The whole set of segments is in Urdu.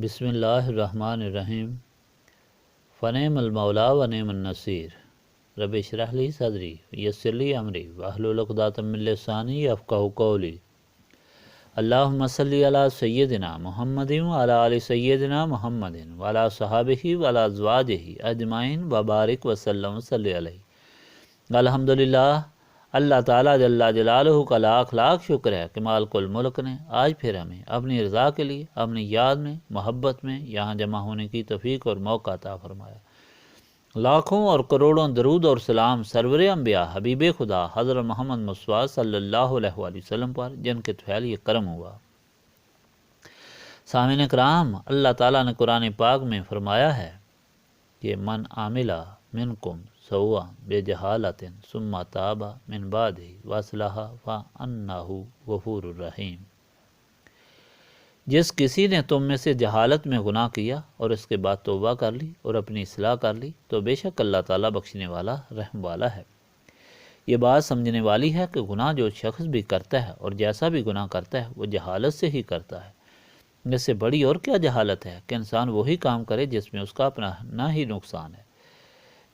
بسم اللہ الرحمن الرحیم فنعم المولا ونعم النصیر رب اشرح لی صدری یسر لی امری واحلل عقدۃ من لسانی یفقہوا قولی اللہم صلی علی سیدنا محمد وعلی آل سیدنا محمد وعلی صحابہ وعلی ازواجہ اجمعین وبارک وسلم صلی علیہ۔ الحمدللہ، اللہ تعالیٰ جل جلالہ کا لاکھ لاکھ شکر ہے کہ مالک الملک نے آج پھر ہمیں اپنی رضا کے لیے اپنی یاد میں محبت میں یہاں جمع ہونے کی توفیق اور موقع عطا فرمایا۔ لاکھوں اور کروڑوں درود اور سلام سرور انبیاء حبیب خدا حضرت محمد مصطفیٰ صلی اللہ علیہ وآلہ وسلم پر، جن کے طفیل یہ کرم ہوا۔ سامعین کرام، اللہ تعالیٰ نے قرآن پاک میں فرمایا ہے کہ من عامل منکم سوءا بجہالۃ ثم تاب من بعدہ واصلح فانہ غفور الرحیم۔ جس کسی نے تم میں سے جہالت میں گناہ کیا اور اس کے بعد توبہ کر لی اور اپنی اصلاح کر لی تو بے شک اللہ تعالیٰ بخشنے والا رحم والا ہے۔ یہ بات سمجھنے والی ہے کہ گناہ جو شخص بھی کرتا ہے اور جیسا بھی گناہ کرتا ہے وہ جہالت سے ہی کرتا ہے۔ اس سے بڑی اور کیا جہالت ہے کہ انسان وہی کام کرے جس میں اس کا اپنا نہ ہی نقصان ہے،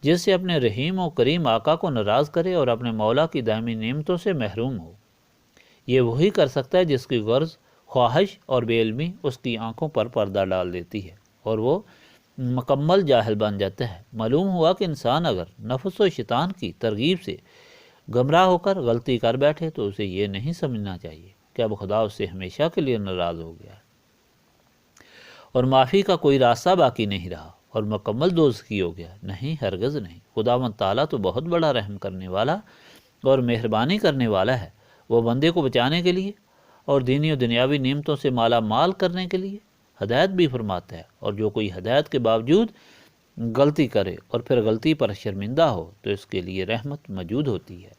جس سے اپنے رحیم و کریم آقا کو ناراض کرے اور اپنے مولا کی دائمی نعمتوں سے محروم ہو۔ یہ وہی کر سکتا ہے جس کی غرض، خواہش اور بے علمی اس کی آنکھوں پر پردہ ڈال دیتی ہے اور وہ مکمل جاہل بن جاتا ہے۔ معلوم ہوا کہ انسان اگر نفس و شیطان کی ترغیب سے گمراہ ہو کر غلطی کر بیٹھے تو اسے یہ نہیں سمجھنا چاہیے کہ اب خدا اس سے ہمیشہ کے لیے ناراض ہو گیا ہے اور معافی کا کوئی راستہ باقی نہیں رہا اور مکمل دوزخی ہو گیا۔ نہیں، ہرگز نہیں۔ خداوند تعالیٰ تو بہت بڑا رحم کرنے والا اور مہربانی کرنے والا ہے۔ وہ بندے کو بچانے کے لیے اور دینی و دنیاوی نعمتوں سے مالا مال کرنے کے لیے ہدایت بھی فرماتا ہے، اور جو کوئی ہدایت کے باوجود غلطی کرے اور پھر غلطی پر شرمندہ ہو تو اس کے لیے رحمت موجود ہوتی ہے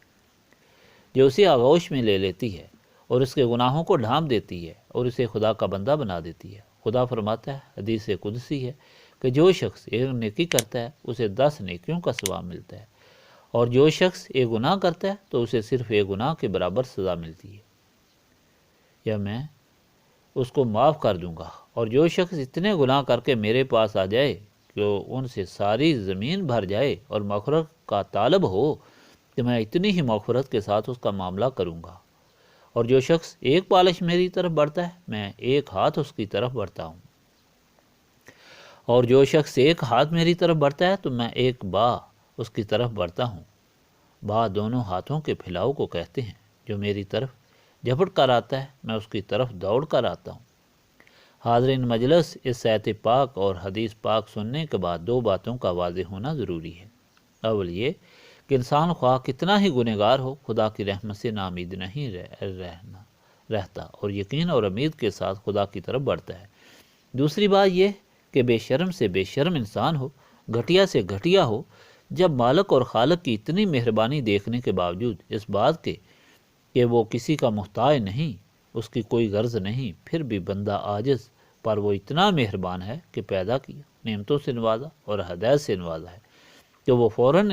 جو اسے آغوش میں لے لیتی ہے اور اس کے گناہوں کو ڈھانپ دیتی ہے اور اسے خدا کا بندہ بنا دیتی ہے۔ خدا فرماتا ہے، حدیث قدسی ہے، کہ جو شخص ایک نیکی کرتا ہے اسے 10 نیکیوں کا ثواب ملتا ہے، اور جو شخص ایک گناہ کرتا ہے تو اسے صرف ایک گناہ کے برابر سزا ملتی ہے، یا میں اس کو معاف کر دوں گا۔ اور جو شخص اتنے گناہ کر کے میرے پاس آ جائے کہ ان سے ساری زمین بھر جائے اور مغفرت کا طالب ہو کہ میں اتنی ہی مغفرت کے ساتھ اس کا معاملہ کروں گا۔ اور جو شخص ایک پالش میری طرف بڑھتا ہے میں ایک ہاتھ اس کی طرف بڑھتا ہوں، اور جو شخص ایک ہاتھ میری طرف بڑھتا ہے تو میں ایک با اس کی طرف بڑھتا ہوں۔ با دونوں ہاتھوں کے پھیلاؤ کو کہتے ہیں۔ جو میری طرف جھپٹ کر آتا ہے میں اس کی طرف دوڑ کر آتا ہوں۔ حاضرین مجلس، اس آیت پاک اور حدیث پاک سننے کے بعد 2 باتوں کا واضح ہونا ضروری ہے۔ اول یہ کہ انسان خواہ کتنا ہی گنہگار ہو خدا کی رحمت سے ناامید نہیں رہتا اور یقین اور امید کے ساتھ خدا کی طرف بڑھتا ہے۔ دوسری بات یہ کہ بے شرم سے بے شرم انسان ہو، گھٹیا سے گھٹیا ہو، جب مالک اور خالق کی اتنی مہربانی دیکھنے کے باوجود اس بات کے کہ وہ کسی کا محتاج نہیں، اس کی کوئی غرض نہیں، پھر بھی بندہ عاجز پر وہ اتنا مہربان ہے کہ پیدا کیا، نعمتوں سے نوازا اور ہدایت سے نوازا ہے کہ وہ فوراً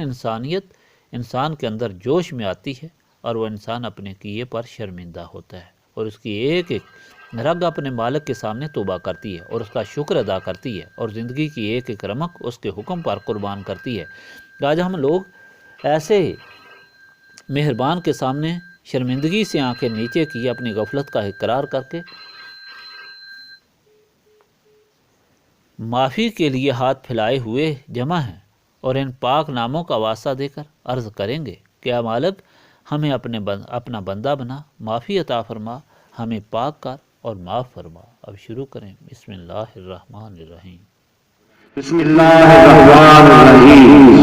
انسان کے اندر جوش میں آتی ہے اور وہ انسان اپنے کیے پر شرمندہ ہوتا ہے اور اس کی ایک ایک رگ اپنے مالک کے سامنے توبہ کرتی ہے اور اس کا شکر ادا کرتی ہے اور زندگی کی ایک ایک رمق اس کے حکم پر قربان کرتی ہے۔ آج ہم لوگ ایسے مہربان کے سامنے شرمندگی سے آنکھیں نیچے کی اپنی غفلت کا اقرار کر کے معافی کے لیے ہاتھ پھیلائے ہوئے جمع ہیں اور ان پاک ناموں کا واسطہ دے کر عرض کریں گے کہ اے مالک، ہمیں اپنا بندہ بنا، معافی عطا فرما، ہمیں پاک کر اور معاف فرما۔ اب شروع کریں۔ بسم اللہ الرحمن الرحیم۔ بسم اللہ الرحمن الرحیم۔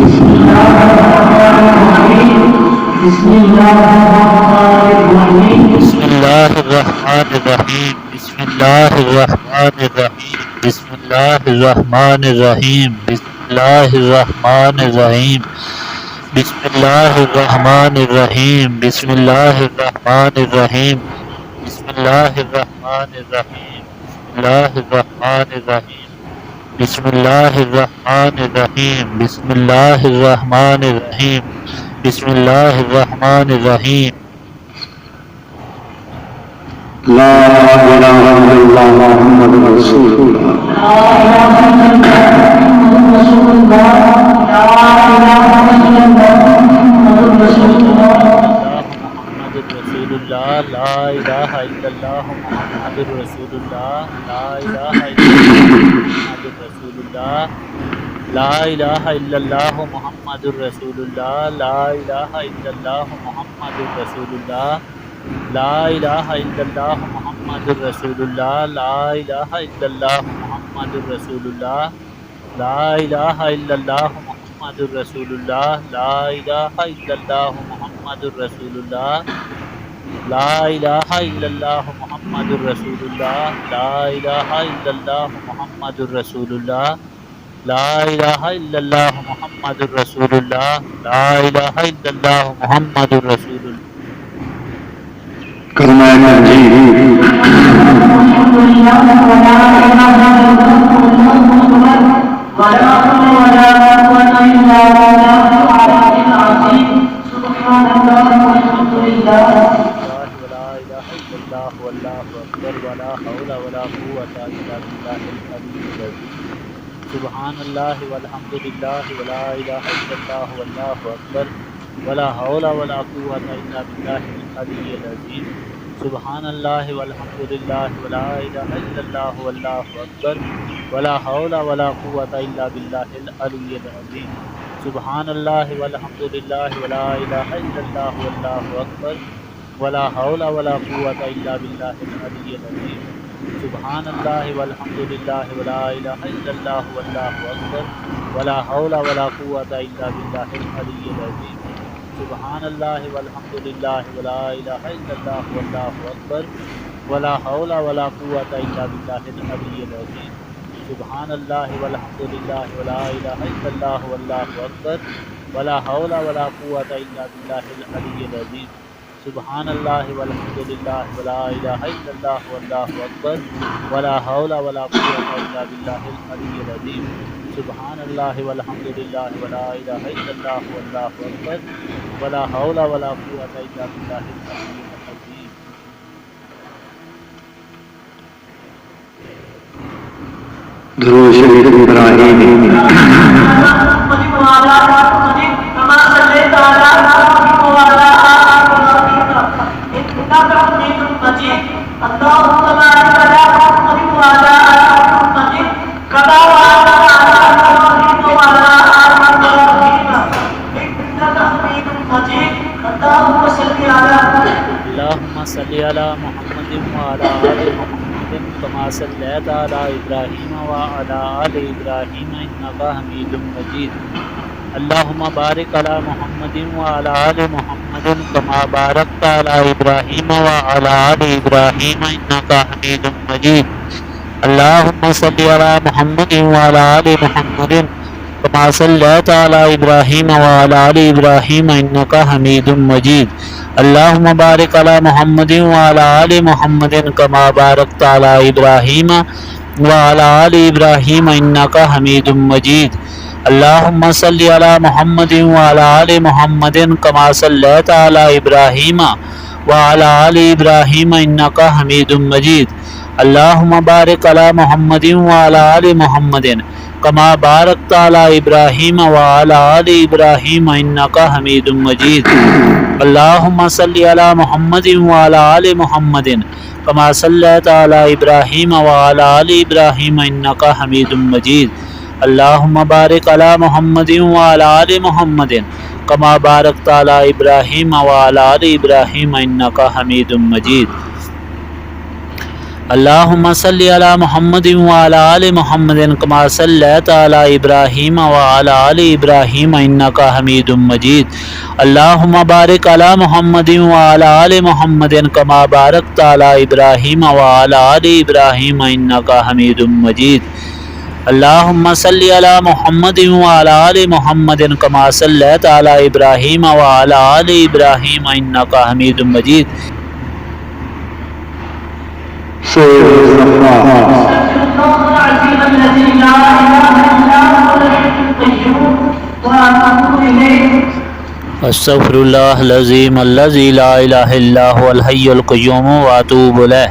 بسم اللہ الرحمن الرحیم۔ بسم اللہ الرحمن الرحیم۔ بسم اللہ الرحمن الرحیم۔ بسم اللہ الرحمن الرحیم۔ بسم اللہ الرحمن الرحیم۔ بسم اللہ الرحمن الرحیم۔ بسم اللہ الرحمن الرحیم۔ بسم اللہ الرحمن الرحیم۔ بسم اللہ الرحمن الرحیم۔ بسم اللہ الرحمن الرحیم۔ بسم اللہ الرحمن الرحیم۔ لا إله إلا الله محمد رسول الله لا إله إلا الله محمد رسول الله لا إله إلا الله لا إله إلا الله محمد رسول الله لا إله إلا الله محمد رسول الله لا إله إلا الله محمد رسول الله لا إله إلا الله محمد رسول الله لا إله إلا الله محمد رسول الله لا إله إلا الله محمد رسول الله لا إله إلا الله محمد رسول الله لا إله إلا الله محمد رسول الله لا إله إلا الله محمد رسول الله لا إله إلا الله محمد رسول الله کلمہ تنزیل سبحان اللہ والحمد للہ ولا الہ الا اللہ واللہ اکبر ولا حول ولا قوة الا باللہ العلی العظیم سبحان اللہ والحمد للہ ولا الہ الا اللہ واللہ اکبر ولا حول ولا قوة الا باللہ العلی العظیم سبحان اللہ والحمد للہ ولا الہ الا اللہ واللہ اکبر ولا حول ولا قوة الا باللہ العلی العظیم سبحان اللہ والحمد للہ ولا الہ الا اللہ واللہ اکبر ولا حول ولا قوة الا باللہ العلی العظیم سبحان اللہ والحمد للہ ولا الہ الا اللہ واللہ اکبر ولا حول ولا قوة الا باللہ العلی العظیم سبحان اللہ والحمد للہ ولا الہ الا اللہ واللہ اکبر ولا حول ولا قوة الا باللہ العلی العظیم سبحان اللہ والحمد للہ ولا الہ الا اللہ واللہ اکبر ولا حول ولا قوة الا باللہ العلی العظیم سبحان اللہ والحمد للہ ولا الہ الا اللہ واللہ اکبر ولا حول ولا قوة الا باللہ العلی العظیم درود شریف ابراہیمی اللہم صلی علی محمد وعلی آل محمد کما صلیت علی ابراہیم وعلی آل ابراہیم انکا حمید مجید اللہم بارک علی محمد وعلی آل محمد کما بارکت علی ابراہیم وعلی آل ابراہیم انکا حمید مجید اللہم صلی علی محمد وعلی آل محمد کما صلیت علی ابراہیم وعلی آل ابراہیم انکا حمید مجید اللہم بارک علی محمد وعلی آل محمد کما بارکت علی ابراہیم وعلی آل ابراہیم انکا حمید مجید اللہم صلی علی محمد وعلی آل محمد کما صلیت علی ابراہیم وعلی آل ابراہیم انکا حمید مجید اللہم بارک علی محمد وعلی آل محمد کما بارکت علی ابراہیم وعلی آل ابراہیم انکا حمید مجید اللہم صلی علی محمد وعلی آل محمد کما صلیت علی ابراہیم وعلی آل ابراہیم انکا حمید مجید اللہم بارک علی محمد وعلی آل محمد کما بارکت علی ابراہیم وعلی آل ابراہیم انکا حمید مجید اللہم صلی علی محمد وعلی آل محمد کما صلیت علی ابراہیم وعلی آل ابراہیم انکا حمید مجید اللہم بارک علی محمد وعلی آل محمد کما بارکت علی ابراہیم وعلی آل ابراہیم انکا حمید مجید اللہم صلی علی محمد وعلی آل محمد کما صلیت علی ابراہیم وعلی آل ابراہیم انکا حمید مجید استغفر اللہ العظیم الذی لا الہ الا هو الحی القیوم واتوب الیہ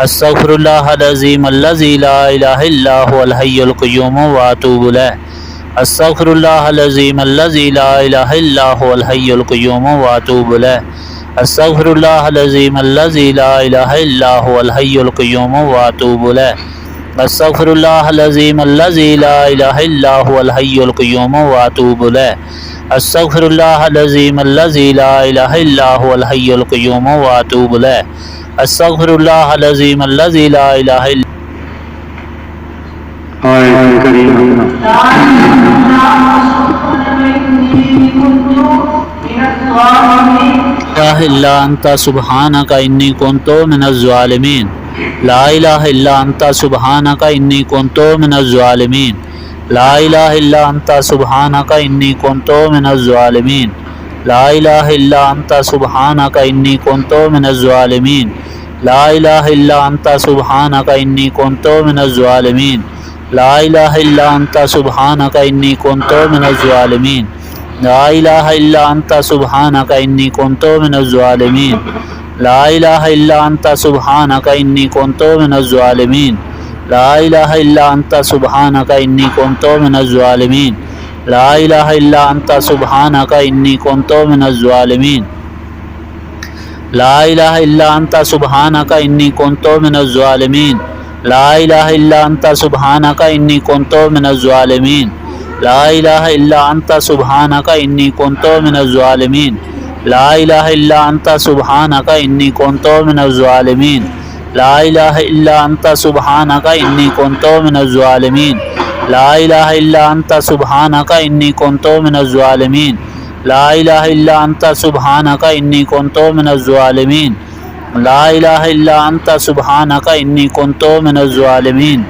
استغفر اللہ العظیم الذی لا الہ الا هو الحی القیوم واتوب الیہ استغفر اللہ العظیم الذی لا الہ الا هو الحی القیوم واتوب الیہ استغفر اللہ العظیم الذی لا الہ الا هو الحی القیوم واتوب الیہ استغفر اللہ العظیم الذی لا الہ الا هو الحی القیوم واتوب الیہ استغفر اللہ العظیم الذی لا الہ الا هو الحی القیوم واتوب الیہ استغفر اللہ العظیم الذی لا الہ الا آیت کریمہ الہ الا انت سبحانک انی کنت من الظالمین لا الہ الا انت سبحانک انی کنت من الظالمین لا الہ الا انت سبحانک انی کنت من الظالمین لا الہ الا انت سبحانک انی کنت من الظالمین لا الہ الا انت سبحانک انی کنت من الظالمین لا الہ الا انت سبحانک انی کنت من الظالمین لا الہ الا انت سبحانک انی کنت من الظالمین لا الہ الا انت سبحانک انی کنت من الظالمین لا الہ الا انت سبحانک انی کنت من الظالمین لا الہ الا انت سبحانک انی کنت من الظالمین لا الہ الا انت سبحانک انی کنت من الظالمین لا الہ الا انت سبحانک انی کنت من الظالمین لا الہ الا انت سبحانک انی کنت من الظالمین لا الہ الا انت سبحانک انی کنت من الظالمین لا الہ الا انت سبحانک انی کنت من الظالمین لا الہ الا انت سبحانک انی کنت من الظالمین لا الہ الا انت سبحانک انی کنت من الظالمین لا الہ الا انت سبحانک انی کنت من الظالمین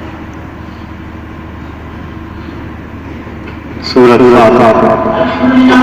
سورۃ فاتحہ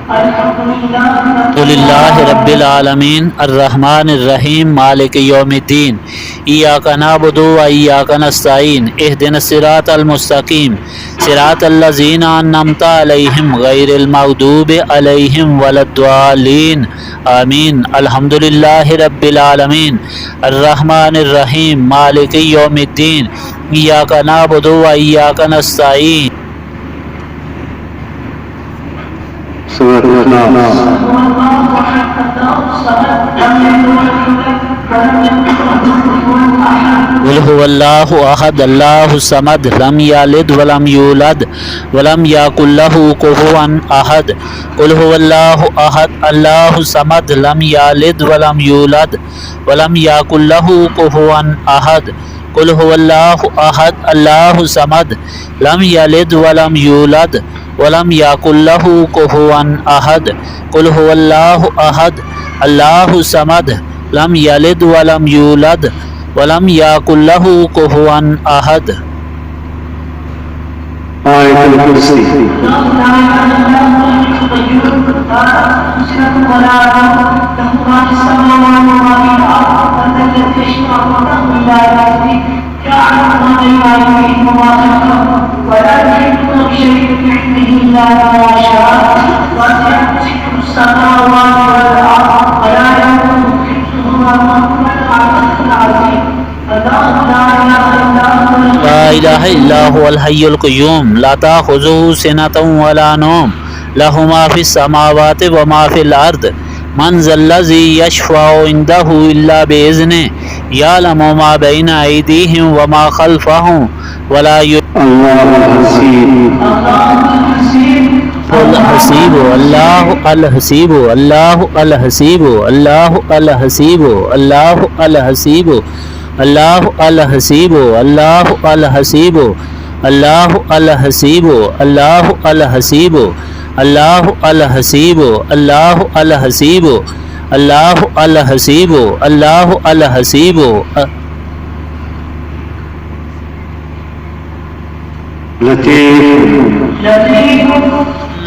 الحمد للہ رب العالمین الرحمن الرحیم مالک یوم الدین ایاک نعبد و ایاک نستعین اہدنا الصراط المستقیم صراط الذین انعمت علیہم غیر المغضوب علیہم ولا الضالین آمین الحمد للہ رب العالمین الرحمن الرحیم مالک یوم الدین ایاک نعبد و ایاک نستعین سورۃ الناس قل هو اللہ احد اللہ الصمد لم یلد ولم یولد ولم یکن له کفوا احد قل هو اللہ احد اللہ الصمد لم یلد ولم یولد ولم یکن له کفوا احد قل هو اللہ احد اللہ الصمد لم یلد ولم یولد ولم یکن له کفوا احد قل هو اللہ احد اللہ الصمد لم یلد ولم یولد ولم یکن له کفوا احد آیت الکرسی لا الہ الا هو الحی القیوم لا تأخذه سنة ولا نوم له ما في السماوات وما في الأرض من ذا الذي يشفع عنده إلا بإذنه يعلم ما بين أيديهم وما خلفهم ولا اللہ الحسیب الحسیب الحسیب اللہ الحسیب اللہ الحسیب اللہ الحسیب اللہ الحسیب اللہ الحسیب اللہ الحسیب اللہ الحسیب اللہ الحسیب اللہ الحسیب اللہ الحسیب اللہ الحسیب لطیف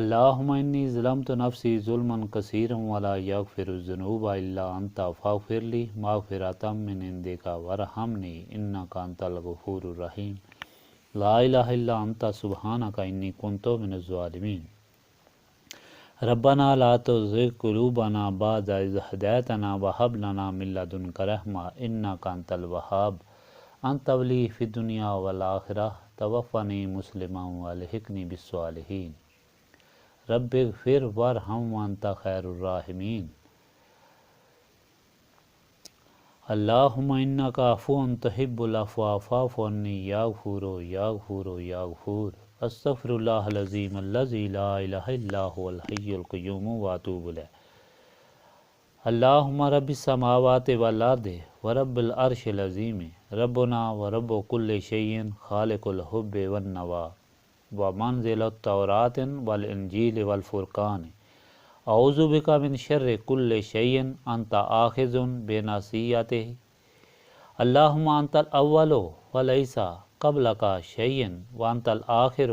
اللہم انی ظلمت نفسی ظلما کثیرا ولا یغفر الذنوب الا انت فاغفر لی مغفرۃ من عندک وارحمنی انک انت الغفور الرحیم لا الہ الا انت سبحانک انی کنت من الظالمین ربنا لا تزغ قلوبنا بعد اذ ہدیتنا وہب لنا من لدنک رحمۃ انک انت الوہاب انت ولی فی الدنیا والآخرہ توفنی مسلما والحقنی بالصالحین رب اغفر وارحم وانت خیر الراحمین اللہم انک عفو تحب العفو فاعف عنی یا غفور یا غفور یا غفور استغفر اللہ العظیم الذی لا الہ الا هو الحی القیوم واتوب الیہ اللہم رب السماوات والارض ورب العرش العظیم ربنا ورب کل شیء خالق الحب والنوا ومنزل التوراۃ والانجیل والفرقان اعوذ بک من شر کل شیء انت آخذ بناصیتہ اللہم انت الاول ولیس قبلک شیء وانت الآخر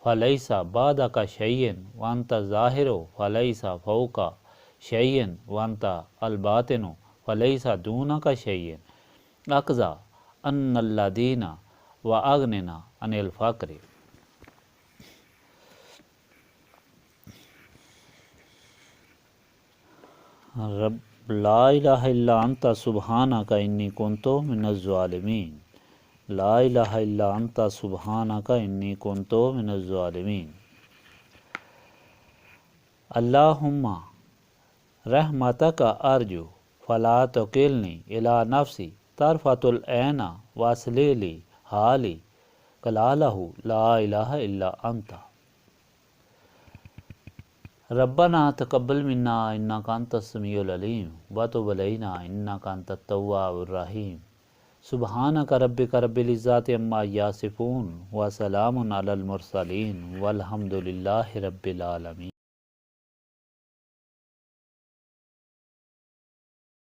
ولیس بعدک شیء وانت الظاہر ولیس فوقک شیء وانت الباطن ولیس دونک شیء اقضی ان الذین واغننا عن الفقر رب لا الہ الا انت سبحانک انی کنت من الظالمین لا الہ الا انت سبحانک انی کنت من الظالمین اللہم رحمتک ارجو فلا تکلنی الی نفسی طرفۃ العین واصلح لی حالی کلالہ لا الہ الا انت ربنا تقبل منا انک انت السمیع العلیم وتب علینا انک انت التواب الرحیم سبحانک ربک رب العزۃ عما یصفون وسلام علی المرسلین والحمد للہ رب العالمین.